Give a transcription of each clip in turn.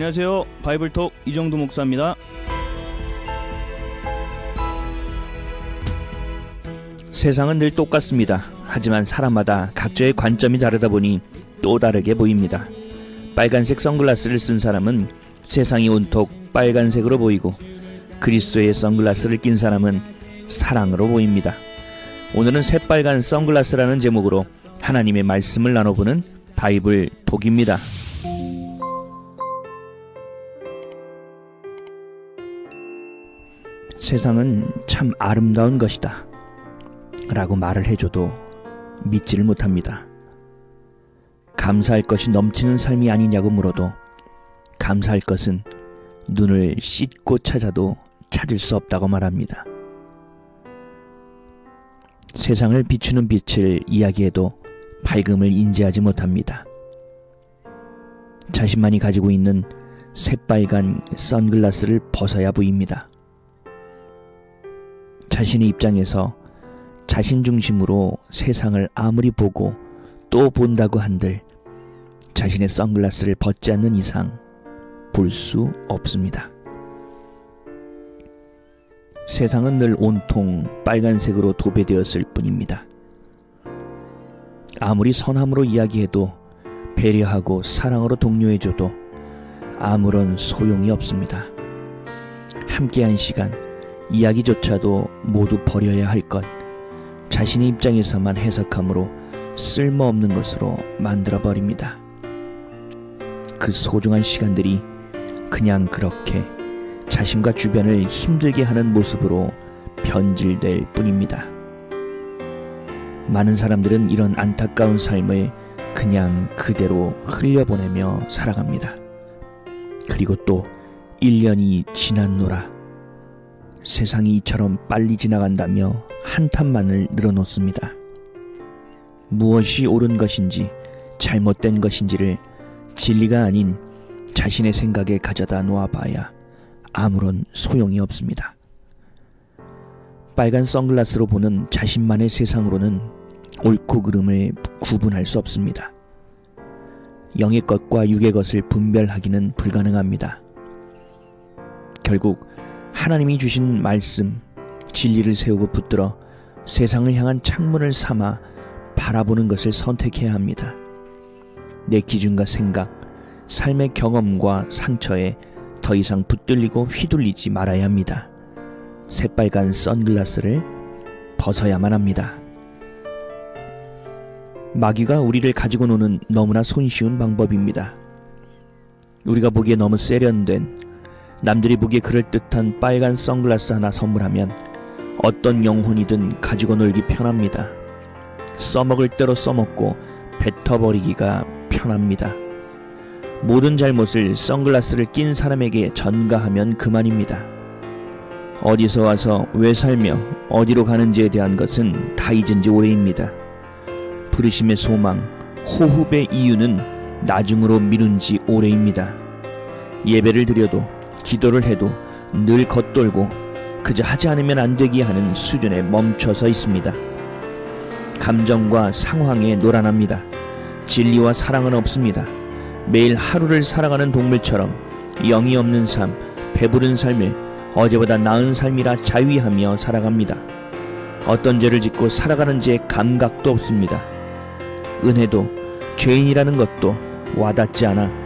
안녕하세요. 바이블톡 이정도 목사입니다. 세상은 늘 똑같습니다. 하지만 사람마다 각자의 관점이 다르다 보니 또 다르게 보입니다. 빨간색 선글라스를 쓴 사람은 세상이 온통 빨간색으로 보이고, 그리스도의 선글라스를 낀 사람은 사랑으로 보입니다. 오늘은 새빨간 선글라스라는 제목으로 하나님의 말씀을 나눠보는 바이블톡입니다. 세상은 참 아름다운 것이다 라고 말을 해줘도 믿지를 못합니다. 감사할 것이 넘치는 삶이 아니냐고 물어도 감사할 것은 눈을 씻고 찾아도 찾을 수 없다고 말합니다. 세상을 비추는 빛을 이야기해도 밝음을 인지하지 못합니다. 자신만이 가지고 있는 새빨간 선글라스를 벗어야 보입니다. 자신의 입장에서 자신 중심으로 세상을 아무리 보고 또 본다고 한들 자신의 선글라스를 벗지 않는 이상 볼 수 없습니다. 세상은 늘 온통 빨간색으로 도배되었을 뿐입니다. 아무리 선함으로 이야기해도, 배려하고 사랑으로 독려해줘도 아무런 소용이 없습니다. 함께한 시간, 이야기조차도 모두 버려야 할 것, 자신의 입장에서만 해석함으로 쓸모없는 것으로 만들어버립니다. 그 소중한 시간들이 그냥 그렇게 자신과 주변을 힘들게 하는 모습으로 변질될 뿐입니다. 많은 사람들은 이런 안타까운 삶을 그냥 그대로 흘려보내며 살아갑니다. 그리고 또 1년이 지났노라, 세상이 이처럼 빨리 지나간다며 한탄만을 늘어놓습니다. 무엇이 옳은 것인지 잘못된 것인지를 진리가 아닌 자신의 생각에 가져다 놓아봐야 아무런 소용이 없습니다. 빨간 선글라스로 보는 자신만의 세상으로는 옳고 그름을 구분할 수 없습니다. 영의 것과 육의 것을 분별하기는 불가능합니다. 결국 하나님이 주신 말씀, 진리를 세우고 붙들어 세상을 향한 창문을 삼아 바라보는 것을 선택해야 합니다. 내 기준과 생각, 삶의 경험과 상처에 더 이상 붙들리고 휘둘리지 말아야 합니다. 새빨간 선글라스를 벗어야만 합니다. 마귀가 우리를 가지고 노는 너무나 손쉬운 방법입니다. 우리가 보기에 너무 세련된, 남들이 보기에 그럴듯한 빨간 선글라스 하나 선물하면 어떤 영혼이든 가지고 놀기 편합니다. 써먹을 대로 써먹고 뱉어버리기가 편합니다. 모든 잘못을 선글라스를 낀 사람에게 전가하면 그만입니다. 어디서 와서 왜 살며 어디로 가는지에 대한 것은 다 잊은 지 오래입니다. 부르심의 소망, 호흡의 이유는 나중으로 미룬 지 오래입니다. 예배를 드려도, 기도를 해도 늘 겉돌고 그저 하지 않으면 안 되게 하는 수준에 멈춰서 있습니다. 감정과 상황에 노란합니다. 진리와 사랑은 없습니다. 매일 하루를 살아가는 동물처럼 영이 없는 삶, 배부른 삶을 어제보다 나은 삶이라 자위하며 살아갑니다. 어떤 죄를 짓고 살아가는지의 감각도 없습니다. 은혜도 죄인이라는 것도 와닿지 않아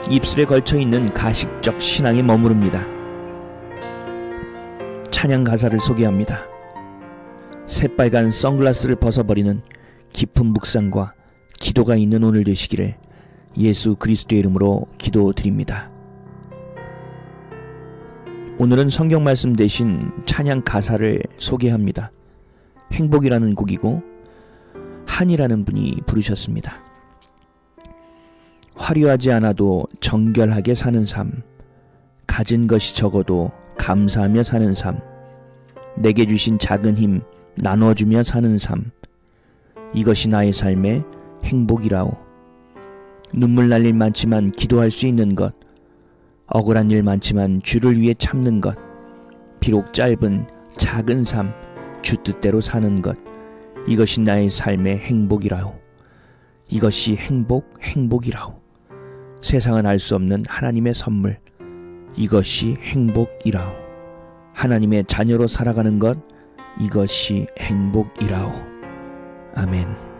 입술에 걸쳐있는 가식적 신앙에 머무릅니다. 찬양 가사를 소개합니다. 새빨간 선글라스를 벗어버리는 깊은 묵상과 기도가 있는 오늘 되시기를 예수 그리스도의 이름으로 기도드립니다. 오늘은 성경 말씀 대신 찬양 가사를 소개합니다. 행복이라는 곡이고 한이라는 분이 부르셨습니다. 화려하지 않아도 정결하게 사는 삶, 가진 것이 적어도 감사하며 사는 삶, 내게 주신 작은 힘 나눠주며 사는 삶, 이것이 나의 삶의 행복이라오. 눈물 날 일 많지만 기도할 수 있는 것, 억울한 일 많지만 주를 위해 참는 것, 비록 짧은 작은 삶, 주 뜻대로 사는 것, 이것이 나의 삶의 행복이라오. 이것이 행복이라오. 세상은 알 수 없는 하나님의 선물, 이것이 행복이라오. 하나님의 자녀로 살아가는 것, 이것이 행복이라오. 아멘.